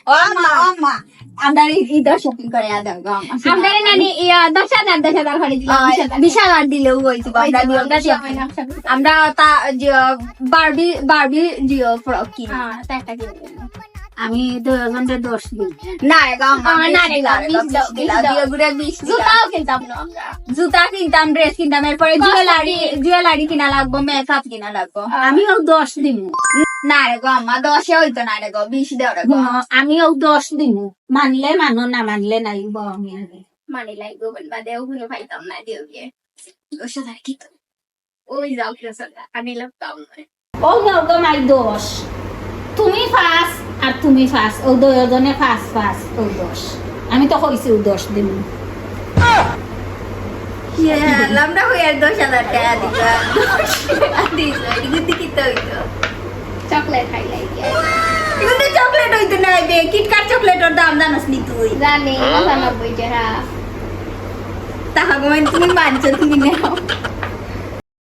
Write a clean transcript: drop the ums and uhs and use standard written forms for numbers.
ও মা আমরা ঈদের শপিং করে দাও গো আমরা নানি 10,000 করে দিলাম 20,000 আর দিলেও হইতো আমরা তা বারবি জিও ফ্রক কিনি আমি 2,000 10 দিন না রে গো আমার না রে গো, 20 দাও, 20 দাও। গুড়া 20 জুতাও কিনতাম না আমরা জুতা কিনতাম ড্রেস কিনতাম এরপরে জুয়েলারি কিনা লাগবো মেকআপ কিনা লাগবো আমিও 10 দিন না রে গো আম্মা 10 হইতো না রে গো 20 দেও রে গো আমিও 10 দিন মানলে মানো না মানলে নাই আমি আগে মানে লাগবে বলবা দেও কোনো পাইতাম না দিও গিয়ে ওর সাথে আর কি তো ওই যাও কিরসল আমি লাগতাম না ও গো মাই 10 তুমি পাস আর তুমি পাস ও দুজনে পাস ও 10 আমি তো কইছি ও 10 দিন আমরা হই আর 10,000 টাকা দিত কিন্তু কি তো হইতো চকলেট খাই লাগিয়ে কিন্তু চকলেট হইতো না বে কিটকাট চকলেটের দাম জানাস নি তুই জানি 90 টাকা তাহা গো তুমি মানছো তুমি নাও